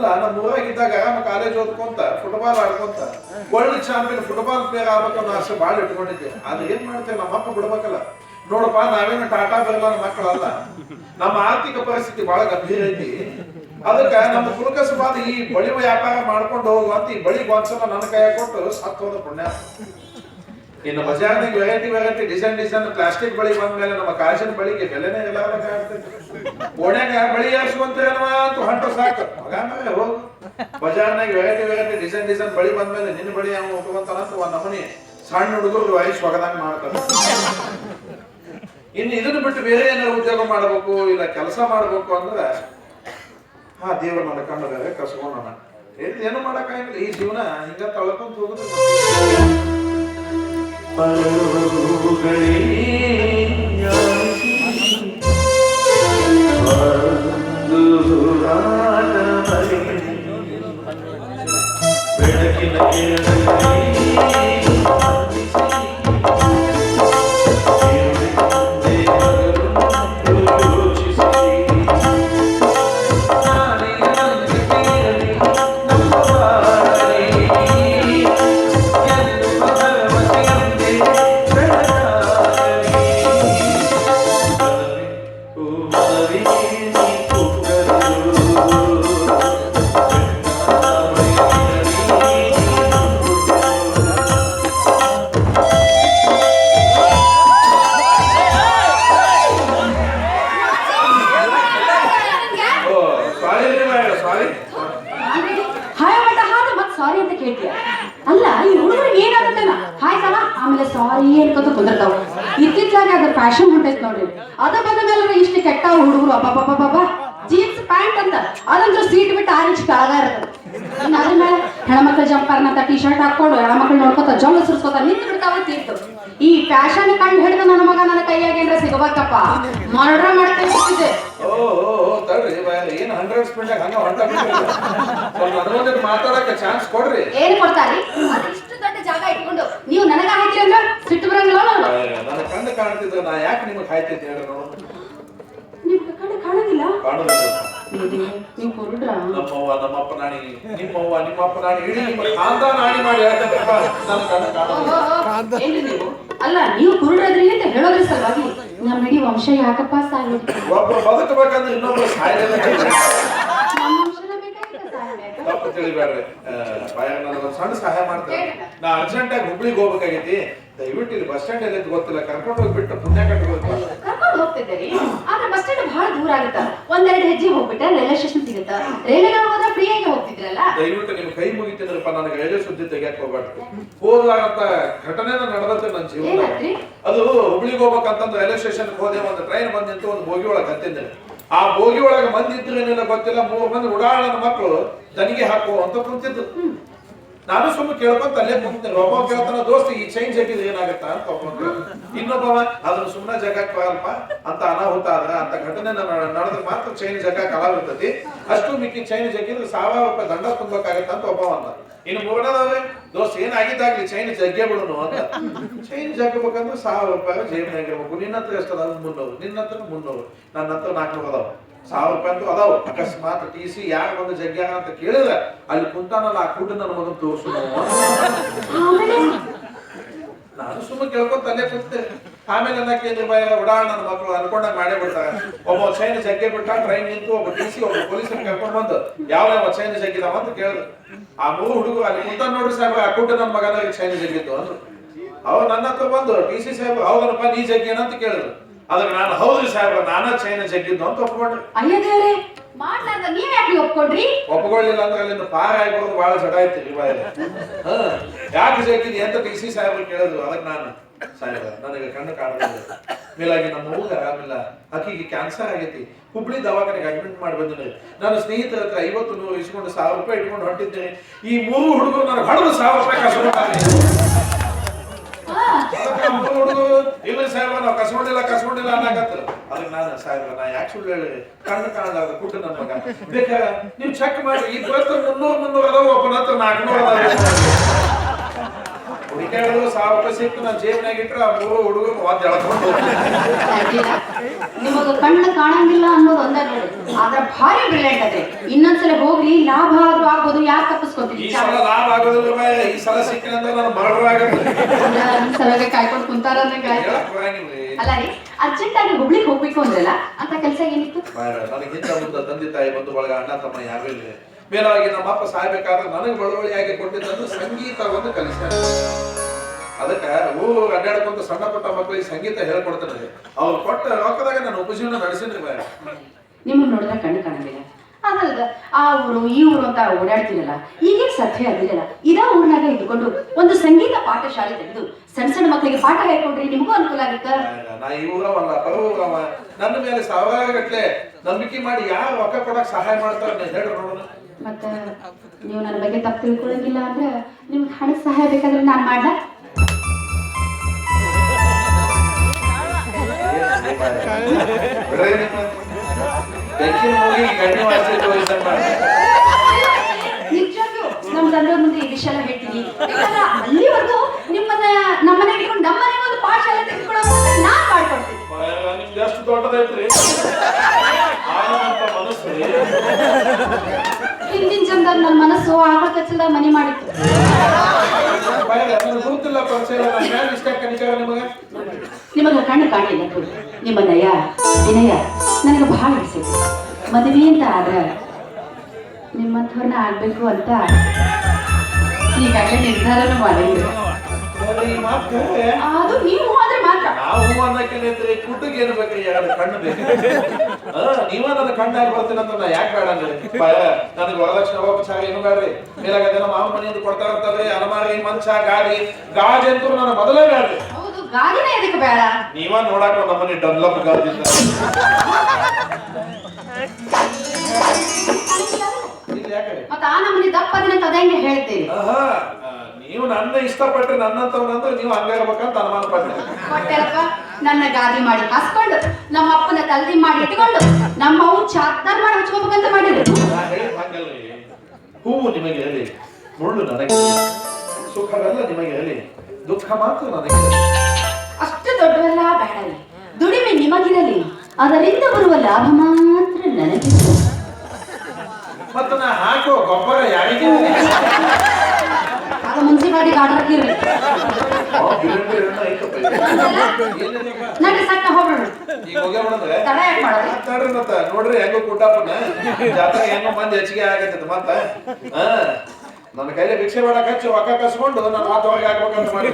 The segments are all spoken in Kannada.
ಅಲ್ಲ ನಮ್ಮ ಊರಾಗಿದ್ದಾಗ ನಮ್ಮ ಕಾಲೇಜ್ ಓದ್ಕೊಂತ ಫುಟ್ಬಾಲ್ ಆಡ್ಕೊಂತ ವರ್ಲ್ಡ್ ಚಾಂಪಿಯನ್ ಫುಟ್ಬಾಲ್ ಪ್ಲೇಯರ್ ಆಗ್ಬೇಕನ್ನೋ ಆಸೆ ಭಾಳ ಇಟ್ಕೊಂಡಿದ್ದೆ. ಅದು ಏನ್ ಮಾಡ್ತೇವೆ, ನಮ್ಮ ಅಪ್ಪ ಬಿಡ್ಬೇಕಲ್ಲ. ನೋಡಪ್ಪ, ನಾವೇನು ಟಾಟಾ ಬಿರ್ಲಾನ ಮಕ್ಕಳಲ್ಲ, ನಮ್ಮ ಆರ್ಥಿಕ ಪರಿಸ್ಥಿತಿ ಬಹಳ ಗಂಭೀರ ಐತಿ. ಅದಕ್ಕ ನಮ್ಮ ಕುಲಕಸಬಾದ ಈ ಬಳಿ ವ್ಯಾಪಾರ ಮಾಡ್ಕೊಂಡು ಹೋಗುವಂತ ಈ ಬಳಿಗೆ ಒಂದ್ಸಲ ನನ್ನ ಕೈ ಕೊಟ್ಟು ಸತ್ತು ಹೋದ ಪುಣ್ಯ. ಇನ್ನು ಬಜಾರ್ನಾಗ ವೆರೈಟಿ ಡಿಸೈನ್ ಪ್ಲಾಸ್ಟಿಕ್ ಬಳಿ ಬಂದ್ಮೇಲೆ ನಮ್ಮ ಕಾಶಿನ ಬಳಿಗೆ ಬೆಲೆನೇ ಇರ್ಲಾರ್ದಾಗ್ತೈತಿ. ಓಣ್ಯಾಗ ಬಳಿ ಏರ್ಸುವಂತೇನವ ಅಂತ ಹೊಂಟ ಸಾಕು ಮಗ ಮೇಲೆ ಹೋಗು. ಬಜಾರ್ನಾಗ ವೆರೈಟಿ ಡಿಸೈನ್ ಬಳಿ ಬಂದ್ಮೇಲೆ ನಿನ್ನ ಬಳಿ ಅವ್ನು ಉಟ್ಕೊಂತಾನಂತ ಒಂದ್ ನಮನಿ ಸಣ್ಣ ಹುಡುಗರು ವಯಸ್ಸು ಒಗದಂಗ ಮಾಡ್ತಾರೆ. ಇನ್ನು ಇದನ್ನು ಬಿಟ್ಟು ಬೇರೆ ಏನಾದ್ರು ಉದ್ಯೋಗ ಮಾಡ್ಬೇಕು ಇಲ್ಲ ಕೆಲಸ ಮಾಡ್ಬೇಕು ಅಂದ್ರೆ ದೇವ್ರ ನನ್ನ ಕಣ್ಣು ಬೇರೆ ಕಸ್ಕೊಂಡ ಏನು ಮಾಡಕ್ಕಾಗಿಲ್ಲ. ಈ ಜೀವನ ಹಿಂಗ ತಳ್ಕೊಂತ ಹೋಗುದು. ಇತ್ತೀಚೆಗೆ ಅದ್ರ ಫ್ಯಾಷನ್ ಹೊಂಟೈತ್ ನೋಡ್ರಿ. ಅದ ಬಂದ ಮೇಲೆ ಇಷ್ಟು ಕೆಟ್ಟ ಹುಡುಗರು ಅಬ್ಬಬ್ಬಬ್ಬ ಜೀನ್ಸ್ ಪ್ಯಾಂಟ್ ಅಂತ ಅದಂದ್ರೆ ಸೀಟ್ ಬಿಟ್ಟು 6 ಇಂಚ್ ಕೆಳಗ ಇರ್ತದೆ. ಇನ್ನು ಅದ್ರ ಮೇಲೆ ಹೆಣ್ಮಕ್ಳು ಜಂಪರ್ನಂತ ಟಿ ಶರ್ಟ್ ಹಾಕೊಂಡು ಹೆಣ್ಮಕ್ಳು ನೋಡ್ಕೊತ ಜೊಂಗ ಸುರ್ಸ್ಕೊತ ನಿಂತು ಬಿಡ್ತಾವ ತೀರ್ತು. ಈ ಫ್ಯಾಷನ್ ಕಂಡು ಹಿಡಿದು ನನ್ನ ಮಗ ನನ್ನ ಕೈಯಾಗ ಏನ್ರ ಸಿಗಬೇಕಪ್ಪ ಮರ್ಡ್ರ ಮಾಡ್ತೇವೆ. ಏನ್ ಕೊಡ್ತಾರಿ? ಇಷ್ಟು ದೊಡ್ಡ ಜಾಗ ಇಟ್ಕೊಂಡು ನೀವು ನನಗ ಹಾಕಿ ಅಂದ್ರೆ ಸಿಟ್ಟು ಬರಂಗಿಲ್ಲ. ನನ್ನ ಕಣ್ಣು ಕಾಣ್ತಿದ್ರೆ ನಾ ಯಾಕೆ ನಿಮಗೆ ಹಾಯ್ತಿದ್ದೆ ಹೇಳಿ ನೋಡು. ನಿಮ್ ಕಣ್ಣು ಕಾಣೋದಿಲ್ಲ? ನೀವು ಕುರುಡ್ರ? ನಮ್ಮವ್ವ ನಮ್ಮಪ್ಪ ನಾಣಿ ನಿಮ್ಮವ್ವ ನಿಮ್ಮಪ್ಪ ನಾಣಿ ಇಡೀ ನಿಮ್ಮ ಖಾನ್ದಾನ ನಾಣಿ ಮಾಡಿ ಹೇಳ್ತಕ್ಕಪ್ಪ ನನ್ನ ಕಣ್ಣು ಕಾಣೋದಿಲ್ಲ. ಏನ್ರಿ ನೀವು? ಅಲ್ಲ ನೀವು ಕುರುಡ್ರದ್ರಿ ಅಂತ ಹೇಳೋದ್ರ ಸಲುವಾಗಿ ನಮ್ಮ ಇಡೀ ವಂಶ ಯಾಕಪ್ಪ ಸಾಯೋದು? ಒಬ್ರು ಬದುಕಬೇಕಂದ್ರೆ ಇನ್ನೊಬ್ರು ಸಾಯಲೇಬೇಕು. ತಪ್ಪು ತಿಳಿಬೇಡ್ರಿ. ನನಗೊಂದು ಸಣ್ಣ ಸಹಾಯ ಮಾಡ್ತಾರೆ. ನಾ ಅರ್ಜೆಂಟ್ ಆಗಿ ಹುಬ್ಳಿಗೆ ಹೋಗ್ಬೇಕಾಗೈತಿ. ದಯವಿಟ್ಟು ಇಲ್ಲಿ ಬಸ್ ಸ್ಟ್ಯಾಂಡ್ ಎಲ್ಲಿ ಗೊತ್ತಿಲ್ಲ, ಕರ್ಕೊಂಡು ಹೋಗ್ಬಿಟ್ಟು ಪುಣ್ಯ ಕಟ್ಬೇಕು. ಕರ್ಕೊಂಡು ಹೋಗ್ತಿದ್ದೀರಿ, ಆದ್ರೆ ಬಸ್ ಸ್ಟ್ಯಾಂಡ್ ಬಹಳ ದೂರ ಆಗುತ್ತ. 1-2 ಹೆಜ್ಜೆ ಹೋಗ್ಬಿಟ್ರೆ ರೈಲ್ವೆ ಸ್ಟೇಷನ್ ಸಿಗುತ್ತಾ. ರೈಲ್ವೆ ಹೋದ್ರೆ ಫ್ರೀ ಆಗಿ ಹೋಗ್ತಿದ್ರಲ್ಲ. ದಯವಿಟ್ಟು ನಿಮ್ ಕೈ ಮುಗಿತಿದ್ರಪ್ಪ, ನನಗೆ ರೈಲ್ವೆ ಸುದ್ದಿ ತೆಗಿಯಕ್ ಹೋಗ್ಬಾರ್ದು. ಹೋದಾಗಂತ ಘಟನೆ ನಡೆದತ್ತೆ ನನ್ನ ಜೀವನ. ಅದು ಹುಬ್ಳಿಗೆ ಹೋಗ್ಬೇಕಂತಂದ್ರೆ ರೈಲ್ವೆ ಸ್ಟೇಷನ್ ಹೋದೆ, ಒಂದು ಟ್ರೈನ್ ಬಂದ್ ನಿಂತು ಒಂದು ಬೋಗಿ ಒಳಗೆ ಹತ್ತಿದ್ದೆ. ಆ ಬೋಗಿ ಒಳಗೆ ಮಂದಿ ಇದ್ರೇನಿಲ್ಲ ಗೊತ್ತಿಲ್ಲ, 3 ಮಂದಿ ಉಡಾಳನ ಮಕ್ಕಳು ತನಿಗೆ ಹಾಕುವ ಅಂತ ಕುಂತಿದ್ದು. ನಾನು ಸುಮ್ಮನೆ ಕೇಳ್ಕೊಂತ ಅಲ್ಲೇ ಕುಂತೀನಿ. ಒಬ್ಬ ಕೇಳ್ತಾನ, ದೋಸ್ತ ಈ ಚೈನ್ ಜಗ್ಗಿದ್ರೆ ಏನಾಗತ್ತ ಅಂತ ಒಬ್ಬ. ಇನ್ನೊಬ್ಬವ ಅದನ್ನ ಸುಮ್ಮನೆ ಜಗಕ್ ಬರಲ್ಪ ಅಂತ ಅನಾಹುತ ಆದ್ರ ಅಂತ ಘಟನೆ ನಡೆದ್ರೆ ಮಾತ್ರ ಚೈನ್ ಜಗಕ್ ಅಲಾಗಿರ್ತತಿ. ಅಷ್ಟು ಮಿಕ್ಕಿ ಚೈನ್ ಜಗ್ಗಿದ್ರೆ 1000 ರೂಪಾಯಿ ದಂಡ ತುಂಬಬೇಕಾಗತ್ತ ಅಂತ ಒಬ್ಬ ಅಂದ. ಇನ್ನು ಮೂರನೇದವ್ರೆ, ದೋಸ್ತ ಏನಾಗಿದ್ದಾಗ್ಲಿ ಚೈನ್ ಜಗ್ಗೆ ಬಿಡುನು ಅಂತ. ಚೈನ್ ಜಗ್ಗಬೇಕಂದ್ರೆ 1000 ರೂಪಾಯಿ ಜೇಬಿನಾಗಿರ್ಬೇಕು. ನಿನ್ನ ಹತ್ರ ಎಷ್ಟದ? 300. ನಿನ್ನ ಹತ್ರ 300, ನನ್ನ ಹತ್ರ 400 ಅದಾವ. 1000 ರೂಪಾಯಿ ಅಂತೂ ಅದಾವ. ಅಕಸ್ಮಾತ್ TC ಯಾರು ಬಂದು ಜಗ್ಗ್ಯಾರ ಅಂತ ಕೇಳಿದ್ರೆ ಅಲ್ಲಿ ಕುಂತಾನಲ್ಲ ಆ ಕೂಟ ನನ್ನ ಮಗನ್ ತೋರ್ಸು. ನಾನು ಸುಮ್ಮನೆ ಕೇಳ್ಕೊಂತ ಅಲ್ಲೇ ಕೂತೆ. ಆಮೇಲೆ ಅನ್ನಕ್ಕೆ ಉಡಾಳ ನನ್ನ ಮಕ್ಕಳು ಅನ್ಕೊಂಡಾಗ ಮಾಡೇ ಬಿಡ್ತಾರೆ. ಒಬ್ಬ ಚೈನ್ ಜಗ್ಗೆ ಬಿಟ್ಟ, ಟ್ರೈನ್ ನಿಂತು ಒಬ್ಬ TC ಒಬ್ಬ ಪೊಲೀಸರು ಕರ್ಕೊಂಡು ಬಂದು ಯಾವ ಚೈನ್ ಜಗ್ಗಿದಾವ ಅಂತ ಕೇಳಿದ್ರು. ಆ 3 ಹುಡುಗರು ಅಲ್ಲಿ ಕುಂತ ನೋಡ್ರಿ ಸಾಹೇಬ್ರ, ಆ ಕೂಟ ನನ್ನ ಮಗನ ಚೈನ್ ಜಗ್ಗಿತ್ತು ಅಂದ್ರು. ಅವ್ರು ನನ್ನ ಹತ್ರ ಬಂದು TC ಸಾಹೇಬ್ರು ಹೌದನಪ್ಪ ನೀ ಜಗ್ಗೇನಂತ ಕೇಳಿದ್ರು. ಅದಕ್ಕೆ ನಾನು ಹೌದ್ರಿ ಸಾಹೇಬ್ರ ನಾನ ಚೈನ ಜಗ್ಗಿದ್ದು ಅಂತ ಒಪ್ಕೊಂಡ್ರಿ. ಅಯ್ಯದೇವ್ರೆ, ಮಾಡ್ಲಾರ್ದ ನೀವ್ ಯಾಕೆ ಒಪ್ಕೊಂಡ್ರಿ? ಒಪ್ಕೊಳ್ಳಿಲ್ಲ ಅಂದ್ರೆ ಅಲ್ಲಿಂದ ಪಾರ ಆಗಿರೋದು ಬಹಳ ಜಡ ಐತಿ ಬಾಯಲ್ಲಿ. ಯಾಕೆ ಜಗ್ಗಿದ್ದಿ ಅಂತ TC ಸಾಹೇಬ್ರು ಕೇಳಿದ್ರು. ಅದಕ್ಕೆ ನಾನು ಸಾಹೇಬ್ರ ನನಗೆ ಕಣ್ಣು ಕಾಣೋದಿಲ್ಲ, ಮೇಲಾಗಿ ನಮ್ಮ ಮಗುಗೆ ಆರಾಮಿಲ್ಲ, ಆಕಿಗೆ ಕ್ಯಾನ್ಸರ್ ಆಗೈತಿ, ಹುಬ್ಳಿ ದವಾಖಾನೆಗೆ ಅಡ್ಮಿಟ್ ಮಾಡಿ ಬಂದಿನಿ. ನನ್ನ ಸ್ನೇಹಿತರ ಹತ್ರ 50-100 ಇಸ್ಕೊಂಡು 1000 ರೂಪಾಯಿ ಇಟ್ಕೊಂಡು ಹೊಂಟಿದ್ದೀನಿ. ಈ 3 ಹುಡುಗರು ನನಗೆ ಹೊಡೆದು 1000 ರೂಪಾಯಿ ಕಸ್ಕೊಂಡು ಹುಡುಗರು ಇಲ್ಲ ಸಾಹೇಬ್ರ ನಾವು ಕಸ್ಕೊಂಡಿಲ್ಲ ಅನ್ನಕತ್ತರು. ಅದಕ್ಕೆ ನಾನು ಸಾಹೇಬ್ರ ನಾ ಯಾಕೆ ಸುಳ್ಳು ಹೇಳಿ, ಕಣ್ಣು ಕಾಣಲಾಗ ಕುಟ್ಟು ನನ್ನ ಮಗ ಬೇಕಾ ನೀವು ಚೆಕ್ ಮಾಡಿ. ಈ 300 ಅದಾವ, ಒಬ್ಬನ ಹತ್ರ 400 ಅದಾವ. ಹುಡುಕಾಡಿದ್ರು 1000 ರೂಪಾಯಿ ಸಿಕ್ತು ನಾನು ಜೇಬ್ನಾಗ ಇಟ್ರೆ ಆ 3 ಹುಡುಗರು ವಾದ್ಯ ಎಳ್ಕೊಂಡು ನಿಮಗ ಕಣ್ಣು ಕಾಣಂಗಿಲ್ಲ ಅನ್ನೋದು ಒಂದ ನೋಡಿ ಆದ್ರೆ ಭಾರಿ ಬ್ರಿಲಿಯಂಟ್ ಅದೇ ಇನ್ನೊಂದ್ಸಲ ಹೋಗ್ರಿ ಲಾಭ ಆದ್ರೂ ಆಗ್ಬೋದು ಯಾಕೆ ತಪ್ಪಿಸ್ಕೊತೀವಿ ಈ ಸಲ ಲಾಭ ಆಗೋದಿಲ್ಲ ಈ ಸಲ ಸಿಕ್ಕಿನಂದ್ರೆ ನಾನು ಮರಳು ಆಗುತ್ತೆ ಸಲಗ ಕಾಯ್ಕೊಂಡು ಕುಂತಾರ ಅಲ್ಲ ರೀ ಅರ್ಜೆಂಟ್ ಆಗಿ ಹುಬ್ಳಿಗೆ ಹೋಗ್ಬೇಕು ಅಂದ್ರಲ್ಲ ಅಂತ ಕೆಲಸ ಏನಿತ್ತು ನನಗೆ ಹಿಂದೆ ಮುಂದೆ ತಂದೆ ತಾಯಿ ಬಂಧು ಬಳಗ ಅಣ್ಣ ತಮ್ಮ ಯಾರು ಇಲ್ಲ ಮೇಲಾಗಿ ನಮ್ಮ ಅಪ್ಪ ಸಾಯ್ಬೇಕಾದ್ರೆ ನನಗೆ ಬಳುವಳಿಯಾಗಿ ಕೊಟ್ಟಿದ್ದು ಸಂಗೀತವನ್ನು ಕಲಿಸ್ತಾರೆ ಅದಕ್ಕೆ ಊರು ಅಡ್ಡಾಡ್ಕೊಂತ ಸಣ್ಣ ಪುಟ್ಟ ಮಕ್ಕಳಿಗೆ ಸಂಗೀತ ಹೇಳ್ಕೊಡ್ತಾರೆ ಅವ್ರು ಕೊಟ್ಟ ರೊಕ್ಕದಾಗ ನಾನು ಉಪಜೀವನ ನಡೆಸಿದ್ರಿ ಬಾಯ ನಿಮ್ಮನ್ನ ನೋಡಿದ್ರೆ ಕಣ್ಣು ಕಾಣಂಗಿಲ್ಲ ಅದಲ್ದ ಆ ಊರು ಈ ಊರು ಅಂತ ಓಡಾಡ್ತಿರಲ್ಲ ಈಗೇನ್ ಸತ್ಯ ಅದಿರಲ್ಲ ಇದ ಊರ್ನಾಗ ಇದ್ಕೊಂಡು ಒಂದು ಸಂಗೀತ ಪಾಠಶಾಲೆ ತೆಗೆದು ಸಣ್ಣ ಸಣ್ಣ ಮಕ್ಕಳಿಗೆ ಪಾಠ ಹೇಳ್ಕೊಡ್ರಿ ನಿಮಗೂ ಅನುಕೂಲ ಆಗುತ್ತ ನಾ ಈ ಊರವಲ್ಲ ಪರವೂರವ ನನ್ನ ಮೇಲೆ ಸಾವಿರಾರು ಗಟ್ಲೆ ನಂಬಿಕೆ ಮಾಡಿ ಯಾರು ರೊಕ್ಕ ಕೊಡಕ್ ಸಹಾಯ ಮಾಡ್ತಾರೆ ಹೇಳ್ರಿ ನೋಡೋಣ ಮತ್ತ ನೀವು ನನ್ನ ಬಗ್ಗೆ ತಪ್ಪು ತಿಳ್ಕೊಳಂಗಿಲ್ಲ ಅಂದ್ರೆ ನಿಮ್ಗೆ ಹಣದ ಸಹಾಯ ಬೇಕಾದ್ರೆ ನಾನ್ ಮಾಡ್ಲ ನಿಜವಾಗ್ಲೂ ನಮ್ ತಂದೆಯವ್ರ ಮುಂದೆ ಈ ವಿಷಯ ಎಲ್ಲ ಹೇಳ್ತೀನಿ ಯಾಕಂದ್ರೆ ಅಲ್ಲಿವರೆಗೂ ನಿಮ್ಮನ್ನ ನಮ್ಮನೆ ಇಟ್ಕೊಂಡು ನಮ್ಮನೆ ಒಂದು ಪಾಠಶಾಲೆ ತೆಗೆದುಕೊಳ್ಳೋ ನಾನ್ ಮಾಡ್ಕೊಡ್ತೀನಿ ನಿಮ್ದು ಎಷ್ಟು ದೊಡ್ಡದೈತ್ರಿ ಹಿಂದಿನ ಜನ್ದಾಗ ನನ್ನ ಮನಸ್ಸು ಆಕಳ ಕಚ್ಚಲ್ದಾಗ ಮನೆ ಮಾಡಿತ್ತು ನಿಮಗೆ ಕಣ್ಣು ಕಾಣಿಲ್ಲ ನಿಮ್ಮ ನಯ ವಿನಯ ನನಗೆ ಬಹಳ ಹಿಡಿಸಿದೆ ಮದುವೆ ಅಂತ ಆದ್ರೆ ನಿಮ್ಮಂಥವ್ರನ್ನ ಆಗ್ಬೇಕು ಅಂತ ಈಗಾಗಲೇ ನಿರ್ಧಾರನೂ ಮಾಡಿದ್ರು ಅದು ನೀವು ಆದ್ರೆ ಮಾತ್ರ ನಾವು ಅನ್ನಕ್ಕೆ ಕುಟ್ಟಿಗೆ ಏನು ಬೇಕ್ರಿ ಎರಡು ಕಣ್ಣು ಬೇಕು ನೀವ ನನ್ನ ಕಣ್ಣಾಗಿ ಬರ್ತೀನಿ ಅಂತ ನಾ ಯಾಕೆ ಬೇಡ ಅಂದ್ರೆ ನನಗೆ ವರದಕ್ಷಿಣೆ ಹೋಗಚಾರ ಏನು ಬೇಡ್ರಿ ಮೇಲಾಗ ನಮ್ಮ ಮಾವ ಮನೆಯಿಂದ ಕೊಡ್ತಾ ಇರ್ತಾವ್ರಿ ಅಲಮಾರಿ ಮಂಚ ಗಾಡಿ ಗಾಜ್ ಅಂತೂ ನನ್ನ ಮೊದಲೇ ಬೇಡ್ರಿ ಹೌದು ಗಾದಿನೇ ಎದಕ್ಕೆ ಬೇಡ ನೀವ ನೋಡಾಕ ನಮ್ಮನೆ ಡೆವಲಪ್ ಗಾದಿದ್ದ ಮತ್ತ ಆ ನಮ್ಮನೆ ದಪ್ಪ ದಿನ ಅದಂಗೆ ಹೇಳ್ತೀರಿ ನೀವು ನನ್ನ ಇಷ್ಟಪಟ್ರೆ ನನ್ನಂತವ್ರಂದ್ರೆ ನೀವು ಹಂಗಾಗಬೇಕಂತ ಅನುಮಾನ ಪಡ್ತೀನಿ ಕೊಟ್ಟೆರಪ್ಪ ನನ್ನ ಗಾದಿ ಮಾಡಿ ಹಾಸ್ಕೊಂಡು ನಮ್ಮ ಅಪ್ಪನ ತಲ್ದಿ ಮಾಡಿ ಇಟ್ಕೊಂಡು ನಮ್ಮ ಅವು ಚಾತ್ತಾರ್ ಮಾಡಿ ಹಚ್ಕೋಬೇಕಂತ ಮಾಡಿದ್ರು ಹಂಗಲ್ರಿ ಹೂವು ನಿಮಗೆ ಹೇಳಿ ಮುಳ್ಳು ನನಗೆ ಸುಖವೆಲ್ಲ ನಿಮಗೆ ಹೇಳಿ ದುಃಖ ಮಾತ್ರ ನನಗೆ ಅಷ್ಟು ದೊಡ್ಡವೆಲ್ಲ ಬೇಡಲಿ ದುಡಿಮೆ ನಿಮಗಿರಲಿ ಅದರಿಂದ ಬರುವ ಲಾಭ ಮಾತ್ರ ನನಗೆ ಮತ್ತ ನಾ ಹಾಕೋ ಗೊಬ್ಬರ ಯಾರಿಗೆ ಆಗ ಮುನ್ಸಿಪಾಲಿಟಿ ಆರ್ಡರ್ ಹಾಕಿರ್ರಿ ನಡಿ ಸಟ್ಟ ಹೋಗ್ಬಿಡ್ರಿ ಈಗ ಹೋಗ್ಯಾವಣಂದ್ರೆ ತಡ ಯಾಕೆ ಮಾಡೋದು ತಡ್ರಿ ಮತ್ತ ನೋಡ್ರಿ ಹೆಂಗೋ ಕೂಟಪ್ಪನ ಜಾತ್ರೆ ಹೆಂಗೋ ಮಂದಿ ಹೆಚ್ಚಿಗೆ ಆಗತ್ತದ ಮತ್ತ ನನ್ನ ಕೈಲಿ ಭಿಕ್ಷೆ ಮಾಡಕ್ ಹಚ್ಚಿ ಒಕ್ಕ ಕಸ್ಕೊಂಡು ನನ್ನ ಮಾತು ಹೊರಗೆ ಹಾಕ್ಬೇಕಂತ ಮಾಡಿ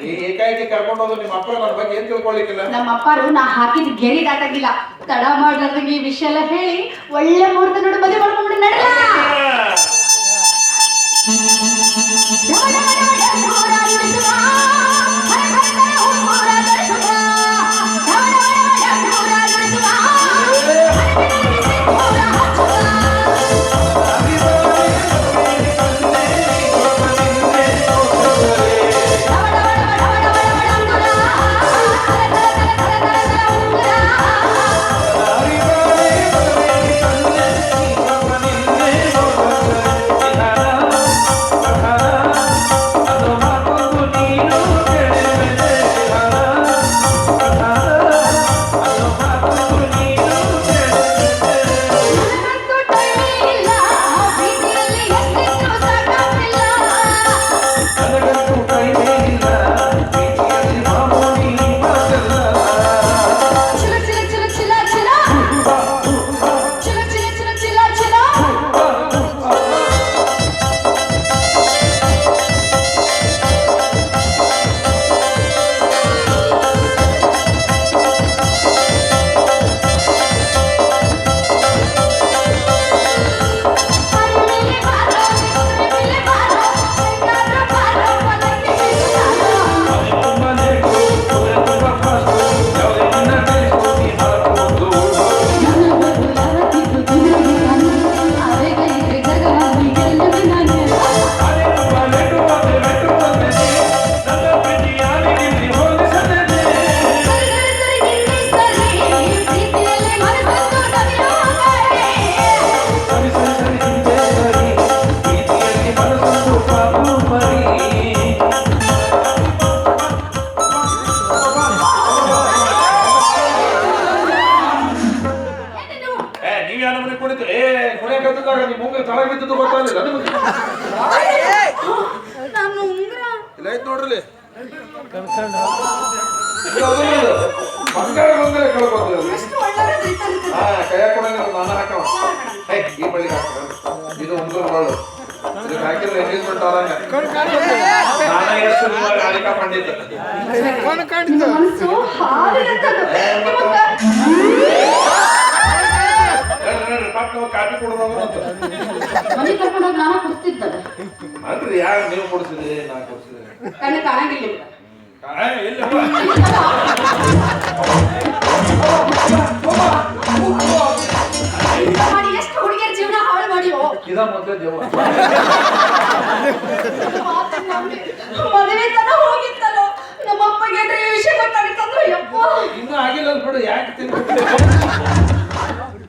ಈ ಏಕಾಏಕಿ ಕರ್ಕೊಂಡು ಹೋದ್ರು ನಿಮ್ಮ ಅಪ್ಪ ನನ್ನ ಬಗ್ಗೆ ಏನ್ ತಿಳ್ಕೊಳ್ಳಿಕ್ಕಿಲ್ಲ ನಮ್ಮ ಅಪ್ಪರು ನಾ ಹಾಕಿದ ಗೆರಿ ದಾಟಾಗಿಲ್ಲ ತಡ ಮಾಡ್ಲಾರ್ದಂಗೆ ಈ ವಿಷಯ ಎಲ್ಲ ಹೇಳಿ ಒಳ್ಳೆ ಮುಹೂರ್ತ ನೋಡಿ ಮದುವೆ ಮಾಡ್ಕೊಂಡ್ಬಿಡಿ ನಡಲ್ಲ ನೀನು ಬಂಗಾರ ಬಂಗಾರ ಕಳ್ಬೋದು ಎಷ್ಟು ಒಳ್ಳೆಯವ್ರದ್ರಿ ತಂದೆ. ಕೈಯಾಗ ಕೊಡಂಗಿಲ್ಲ ನಾನು ಹಾಕವ ಈ ಬಳಿ ಹಾಕ ಇದು ಒಂದು ಬಾಳು ಇದಕ್ಕೆ ಹಾಕಿದ್ರೆ ಎಂಗೇಜ್ಮೆಂಟ್ ಆದಂಗ ನಾನ ಎಷ್ಟು ರಾಧಿಕಾ ಪಂಡಿತ್ ನಿಮ್ಮ ಮನಸ್ಸು ಹಾಲಿನಂಥದ್ದು. ಕಾಫಿ ಕೊಡೋದು ಮನೆ ಕರ್ಕೊಂಡೋಗಿ ನಾನು ಕೊಡ್ತಿದ್ದಲ್ಲ. ಅಲ್ರಿ ಯಾರು ನೀವು ಕೊಡ್ಸಿದ್ರಿ ನಾ ಕೊಡ್ಸಿದ್ರಿ ಕಣ್ಣು ಕಾಣಂಗಿಲ್ಲ ನಿಮ್ಗೆ. ಮಾಡಿ ಎಷ್ಟು ಹುಡುಗಿಯರ ಜೀವನ ಹಾಳು ಮಾಡಿಯೋ. ಇದ ಮೊದಲೇ ದೇವ ಮದುವೆ ತನ ಹೋಗಿತ್ತಲ್ಲೋ ನಮ್ಮ ಅಪ್ಪಗೆ ಅಂದ್ರೆ ಈ ವಿಷಯ ಗೊತ್ತಾಗಿತ್ತಂದ್ರೆ ಯಪ್ಪ ಇನ್ನೂ ಆಗಿಲ್ಲ ಬಿಡು ಯಾಕೆ ತಿನ್ಬೇಕು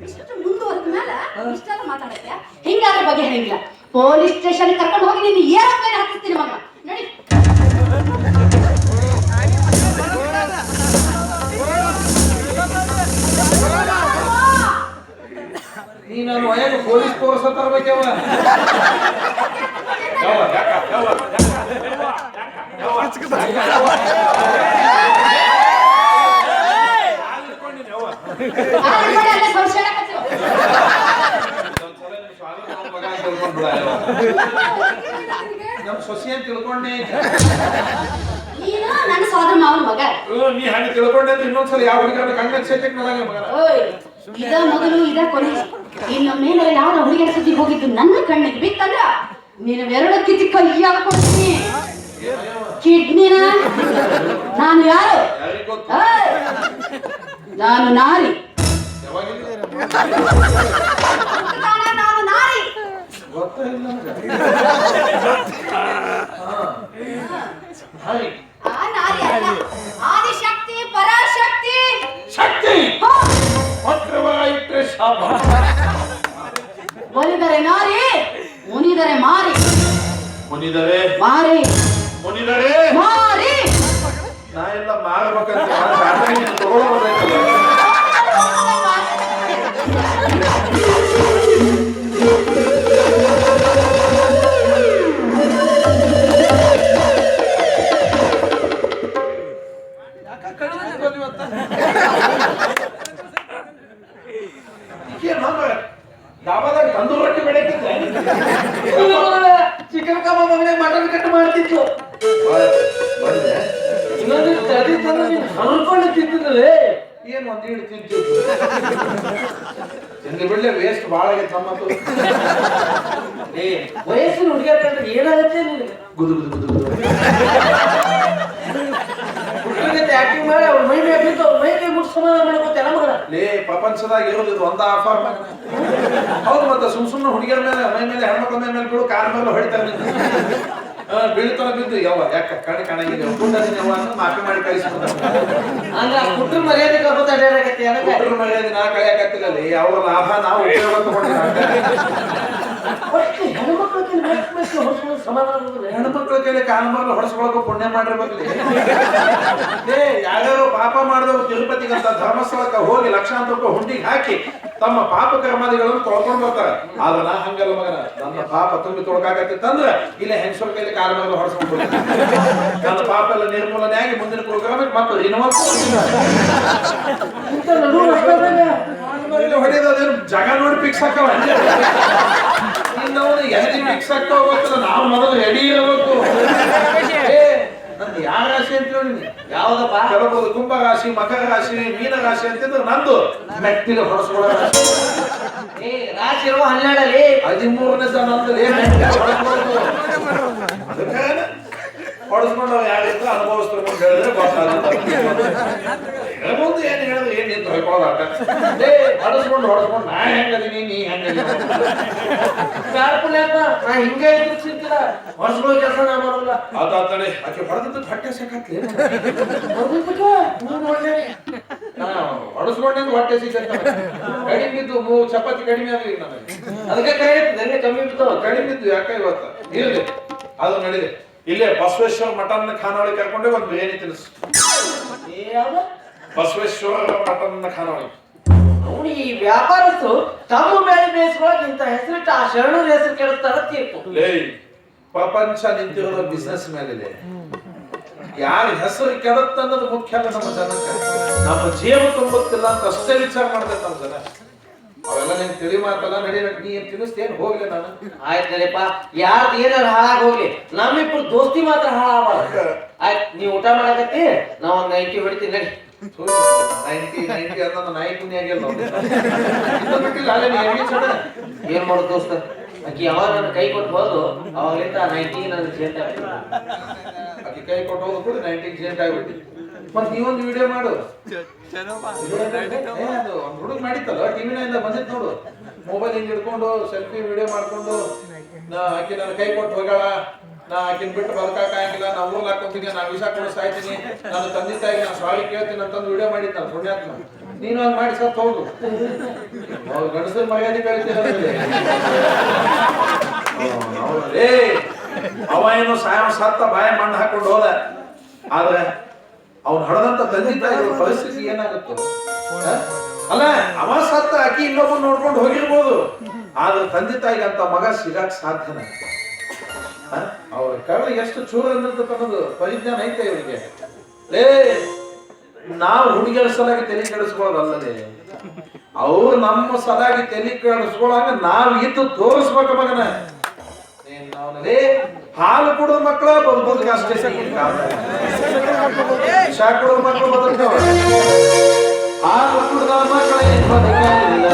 ಇಷ್ಟು ಮುಂದುವರೆದ ಮೇಲೆ ಇಷ್ಟೆಲ್ಲ ಮಾತಾಡಕ್ಕೆ ಹಿಂಗಾದ್ರೆ ಬಗ್ಗೆ ಹೇಳಿಲ್ಲ. ಪೊಲೀಸ್ ಸ್ಟೇಷನ್ ಕರ್ಕೊಂಡು ಹೋಗಿ ನೀನು ಏರೋಪ್ಲೇನ್ ಹಾಕಿಸ್ತೀನಿ ಮಗ ನಡಿ. ನೀ ನಾನು ಒಯ್ಯಾಗ ಪೊಲೀಸ್ ಕೋರ್ಸ ತರ್ಬೇಕವ ನಮ್ ಸೊಸಿ ಅಂತ ತಿಳ್ಕೊಂಡೆ ನೀನು ನನ್ನ ಸೋದರ ಮಾವನ ಮಗ. ನೀ ಹಂಗೆ ತಿಳ್ಕೊಂಡೆ ಅಂದ್ರೆ ಇನ್ನೊಂದ್ಸಲ ಯಾವ ಹುಡುಗರ ಕಣ್ಣ ಸೇತಕ್ಕೆ ನನಗೆ ಮಗ ಇದ ಮೊದಲು ಇದ ಕೊನೆ. ಇನ್ನು ಮೇಲೆ ಯಾವ್ದ ಹುಡುಗಿಯ ಸುದ್ದಿ ಹೋಗಿದ್ದು ನನ್ನ ಕಣ್ಣಿಗೆ ಬಿತ್ತಂದ್ರ ನೀನು ಎರಡು ಕಿತ್ತಿ ಕೈಯಾಗ ಕೊಡ್ತೀನಿ. ಕಿಡ್ನಿನ ನಾನು ಯಾರು? ನಾನು ನಾರಿ. ನಾನು ನಾರಿ. ಆ ನಾರಿ ಅಲ್ಲ, ಆದಿಶಕ್ತಿ ಪರಾಶಕ್ತಿ ಶಕ್ತಿ ಇಟ್ಟರೆ ಶಾಪ ಒಲಿದರೆ ನಾರಿ, ಮುನಿದರೆ ಮಾರಿ. ಮುನಿದರೆ ಮಾರಿ, ಮುನಿದರೆ ಮಾರಿ. ನಾ ಎಲ್ಲ ಮಾರ್ಬೇಕಂತ ತಗೊಳ್ಳೋದೈತಲ್ಲ. ಡಾಬಾದಾಗ ತಂದೂರು ರೊಟ್ಟಿ ಬೆಳಕಿದ್ರೆ ಚಿಕನ್ ಕಬಾಬ್ ಅಂಗಡಿ ಮಟನ್ ಕಟ್ ಮಾಡ್ತಿತ್ತು. ಇನ್ನೊಂದು ತಡಿ ತಂದು ನೀನು ಹರ್ಕೊಂಡು ತಿಂತಿದ್ದಲೇ. ಏನು ಒಂದ್ ಈಡು ತಿಂತಿದ್ದು ತಿಂದು ಬಿಡ್ಲೆ ವೇಸ್ಟ್ ಭಾಳ ಆಗೈತೆ ನಮ್ಮದು. ಏ ವಯಸ್ಸಿನ ಹುಡುಗಿಯರ ಕಂಡ್ರೆ ಏನಾಗುತ್ತೆ ನಿನಗೆ? ಗುದು ಗುದು ಗುದು ಗುದು ಹುಡುಗರಿಗೆ ಆಕ್ಟಿಂಗ್ ಮಾಡಿ ಅವ್ರ ಮೈ ಮೇಲೆ ಬಿದ್ದು ಅವ್ರ ಮೈ ಕೈ ಮುಟ್ಟು ಸಮಾಧಾನ ಮಾಡ್ಕೋತೆ ಎಲ್ಲ ಮಗನ. ಲೇ ಪ್ರಪಂಚದಾಗ ಇರೋದು ಇದು ಒಂದ ಆಫರ್ ಹೌದು. ಮತ್ತೆ ಸುಮ್ಮನೆ ಹುಡುಗಿಯರ ಮೇಲೆ ಮೈ ಮೇಲೆ ಹೆಣ್ಮಕ್ಳ ಮೈ ಮೇಲೆ ಬೀಳು ಕಾರ್ ಮೇಲೆ ಹೊಡಿತಾರೆ ಬೀಳ್ತಾರ ಬಿದ್ದು ಯಾವ ಯಾಕ ಕಣ್ಣು ಕಾಣಂಗಿಲ್ಲ ಯಾವ ಮಾಫಿ ಮಾಡಿ ಕಳಿಸ್ಬಿಡ್ತಾರೆ. ಅಂದ್ರೆ ಆ ಪುಟ್ರ ಮರ್ಯಾದೆ ಕಬ್ಬು ತಡೆಯಾಗತ್ತೆ ಹುಡುಗರ ಮರ್ಯಾದೆ ನಾ ಕಳಿಯಾಕತ್ತಿಲ್ಲ ಅವ್ರ ಲಾಭ ನಾವು ಉಪಯೋಗ ತಗೊಂಡಿಲ್ಲ. ಹೆಣ್ಮಕ್ಳು ಸಮಾಧಾನ ಹೆಣ್ಮಕ್ಳ ಕೈಲಿ ಕಾಲ ಮರಲು ಹೊಡೆಸ್ಕೊಳಕ ಪುಣ್ಯ ಮಾಡಿರ್ಬೇಕಲ್ಲಿ. ಯಾರ್ಯಾರು ಪಾಪ ಮಾಡಿದವರು ತಿರುಪತಿಗಂತ ಧರ್ಮಸ್ಥಳಕ್ಕೆ ಹೋಗಿ ಲಕ್ಷಾಂತರ ರೂಪಾಯಿ ಹುಂಡಿಗೆ ಹಾಕಿ ತಮ್ಮ ಪಾಪ ಕರ್ಮಾದಿಗಳನ್ನು ತೊಳ್ಕೊಂಡ್ ಬರ್ತಾರೆ. ಆದ್ರೆ ನಾ ಹಂಗಲ್ಲ ಮಗನ, ನನ್ನ ಪಾಪ ತುಂಬಿ ತೊಳ್ಕಾಕತ್ತಿತ್ತಂದ್ರ ಇಲ್ಲೇ ಹೆಂಗಸರ ಕೈಲಿ ಕಾಲ ಮರಲು ಹೊಡೆಸ್ಕೊಂಡು ನನ್ನ ಪಾಪ ಎಲ್ಲ ನಿರ್ಮೂಲನೆ ಆಗಿ ಮುಂದಿನ ಪ್ರೋಗ್ರಾಮ್ ಮತ್ತೆ ಹೊಡೆಯೋದೇನು ಜಾಗ ನೋಡಿ ಫಿಕ್ಸ್ ಹಾಕವ ಇನ್ನವನು ಎಲ್ಲಿ ಫಿಕ್ಸ್ ಆಗ್ತಾ ಹೋಗ್ತಲ್ಲ. ನಾವು ಮೊದಲು ರೆಡಿ ಇರಬೇಕು. ನಂದು ಯಾವ ರಾಶಿ ಅಂತ ಹೇಳಿ ಯಾವ್ದಪ್ಪ? ಕೆಲವೊಂದು ಕುಂಭ ರಾಶಿ, ಮಕರ ರಾಶಿ, ಮೀನ ರಾಶಿ ಅಂತಿದ್ರೆ ನಂದು ಮೆಟ್ಟಿಗೆ ಹೊಡೆಸ್ಕೊಳ್ಳೋ ರಾಶಿ. ಏ ರಾಶಿ ಇರುವ 12 13ನೇದ ನಂದು ಹೊಡೆಸ್ಕೊಂಡು ಯಾರಿದ್ರು ಅನುಭವಿಸ್ತಾರೆ ಅಂತ ಹೇಳಿದ್ರೆ ಗೊತ್ತಾಗುತ್ತೆ. ಹೇಳ್ಬೋದು ಏನು ಹೇಳಿದ್ರೆ ಏನ್ ನಿಂತು ಹೊಯ್ಕೊಳ್ಳೋದಾಟ. ಹೊಡೆಸ್ಕೊಂಡು ನಾ ಹೆಂಗದೀನಿ ನೀ ಹೆಂಗದೀನಿ ನಾ ಹಿಂಗೆ ಚಿಂತಿಲ್ಲ ಹೊಸಗಳು ಕೆಲಸ ನಾ ಮಾಡೋಲ್ಲ. ಆತಾತಡೆ ಆಕೆ ಹೊಡೆದದ್ದು ಹೊಟ್ಟೆ ಸಾಕತ್ಲಿ ಹೊಡೆಸ್ಕೊಂಡೆ ಹೊಟ್ಟೆ ಸಿಕ್ಕ ಕಡಿಮೆ ಇದ್ದು 3 ಚಪಾತಿ ಕಡಿಮೆ ಆಗಲಿ ನನಗೆ. ಅದಕ್ಕೆ ಕೈ ಕಮ್ಮಿ ಬಿಡ್ತಾವ. ಕಡಿಮೆ ಇದ್ದು ಯಾಕೆ ಇವತ್ತ ಇರ್ಲಿ ಅದು ನಡೀಲಿ. ಇಲ್ಲೇ ಬಸವೇಶ್ವರ ಮಟನ್ ಖಾನಾವಳಿ ಕರ್ಕೊಂಡೆ ಒಂದು ಬಿರಿಯಾನಿ ತಿನ್ನಿಸ್. ಬಸವೇಶ್ವರ ಮಟನ್ ಖಾನಾವಳಿ. ಅವನು ಈ ವ್ಯಾಪಾರಸ್ಥರು ತಮ್ಮ ಬೆಳೆ ಬೇಯಿಸ್ಕೊಳಕ್ ಇಂತ ಹೆಸರಿಟ್ಟು ಆ ಶರಣರ ಹೆಸರು ಕೆಡಿಸ್ತಾರ ತೀರ್ಪು. ಲೇ ಪ್ರಪಂಚ ನಿಂತಿರೋದು ಬಿಸ್ನೆಸ್ ಮೇಲೆ. ಯಾರ ಹೆಸರು ಕೆಡತ್ತ ಅನ್ನೋದು ಮುಖ್ಯ ಅಲ್ಲ ನಮ್ಮ ಜನಕ್ಕೆ. ನಮ್ಮ ಜೀವ ತುಂಬುತ್ತಿಲ್ಲ ಅಂತ ಅಷ್ಟೇ ವಿಚಾರ ಮಾಡ್ತೈತೆ ನಮ್ಮ ಜನ. ಅವೆಲ್ಲ ನೀನ್ ತಿಳಿ ಮಾತಲ್ಲ, ನಡಿಬೇಕು. ನೀ ಏನ್ ತಿಳಿಸ್ತೇನ್ ಹೋಗ್ಲಿ ನಾನು. ಆಯ್ತು ನಡಿಯಪ್ಪ, ಯಾರ್ದು ಏನಾರ ಹಾಳಾಗ್ ಹೋಗ್ಲಿ, ನಮ್ಮಿಬ್ರು ದೋಸ್ತಿ ಮಾತ್ರ ಹಾಳಾಗಬಾರ್ದು. ಆಯ್ತು, ನೀವ್ ಊಟ ಮಾಡಕತ್ತಿ, ನಾವ್ ಒಂದ್ 90 ಹೊಡಿತೀನಿ ನಡಿ. 90 ಅನ್ನೋದು ನಾಯಿ ಪುಣ್ಯ ಆಗಿಲ್ಲ. ಏನ್ ಮಾಡೋದು ದೋಸ್ತ, ಆಕಿ ಯಾವಾಗ ನನ್ನ ಕೈ ಕೊಟ್ಟು ಹೋದು ಅವಾಗಲಿಂದ 90 ನನ್ನ ಚೇಂಜ್ ಆಕಿ ಕೈ ಕೊಟ್ಟು ಹೋದ ಕೂಡ 90 ಚೇಂಜ್ ಆಗ್ಬಿಟ್ಟು. ಮತ್ ನೀವೊಂದು ವಿಡಿಯೋ ಮಾಡು. ಅದು ಒಂದ್ ಹುಡುಗ ಮಾಡಿತ್ತಲ್ಲ ಟಿವಿನಿಂದ ಬಂದಿತ್ತು ನೋಡು, ಮೊಬೈಲ್ ಹಿಂಗ್ ಹಿಡ್ಕೊಂಡು ಸೆಲ್ಫಿ ವಿಡಿಯೋ ಮಾಡ್ಕೊಂಡು, ಆಕಿ ನನ್ನ ಕೈ ಕೊಟ್ಟು ಹೋಗಳ, ನಾ ಆಕಿನ ಬಿಟ್ಟು ಬದುಕಾಗಿಲ್ಲ, ನಾ ಊರ್ಲ ಹಾಕೊಂತೀನಿ, ನಾ ವಿಷ ಕೊಡಿ ಸಾಯ್ತೀನಿ, ನಾನು ತಂದೆ ತಾಯಿಗೆ ನಾನು ಸಾರಿ ಕೇಳ್ತೀನಿ ಅಂತಂದು ವಿಡಿಯೋ ಮಾಡಿದ್ದ ನಾನು ಪುಣ್ಯಾತ್ಮ. ನೀನು ಹಂಗ್ ಮಾಡಿ ಸತ್ ಹೌದು, ಅವ್ರು ಗಂಡಸರ ಮರ್ಯಾದೆ ಕಳಿತೀರ. ಅವ ಏನು ಸತ್ತ ಬಾಯ ಮಣ್ಣು ಹಾಕೊಂಡು ಹೋದ, ಆದ್ರೆ ಅವ್ನು ಹಡದಂತ ತಂದೆ ತಾಯಿಗಳ ಪರಿಸ್ಥಿತಿ ಏನಾಗುತ್ತೋ ಅಲ್ಲ. ಅವ ಸತ್ತ ಅಕ್ಕಿ ಇನ್ನೊಬ್ಬ ನೋಡ್ಕೊಂಡು ಹೋಗಿರ್ಬೋದು, ಆದ್ರೆ ತಂದೆ ತಾಯಿಗೆ ಅಂತ ಮಗ ಸಿಗಾಕ್ ಸಾಧ್ಯನ? ಅವ್ರ ಕರ್ಣ ಎಷ್ಟು ಚೂರ ಅನ್ನೋದು ಪರಿಜ್ಞಾನ ಐತೆ ಇವರಿಗೆ. ನಾವು ಹುಡುಗಿಯರ ಸಲಾಗಿ ತಲೆ ಕೆಡಿಸ್ಕೊಳ್ಳೋದಲ್ಲದೆ, ಅವ್ರು ನಮ್ಮ ಸಲಾಗಿ ತಲೆ ಕೆಡಿಸ್ಕೊಳ್ಳಾಗ ನಾವ್ ಇದ್ದು ತೋರಿಸ್ಬೇಕು ಮಗನ. ಹಾಲು ಕೊಡೋ ಮಕ್ಕಳ ಬದುಕ ಅಷ್ಟೇ, ವಿಷ ಕೊಡೋ ಮಕ್ಕಳು ಬದುಕ್ತಾವ. ಹಾಲು ಕುಡಿದ ಮಕ್ಕಳೇ ಬದುಕಿಲ್ಲ.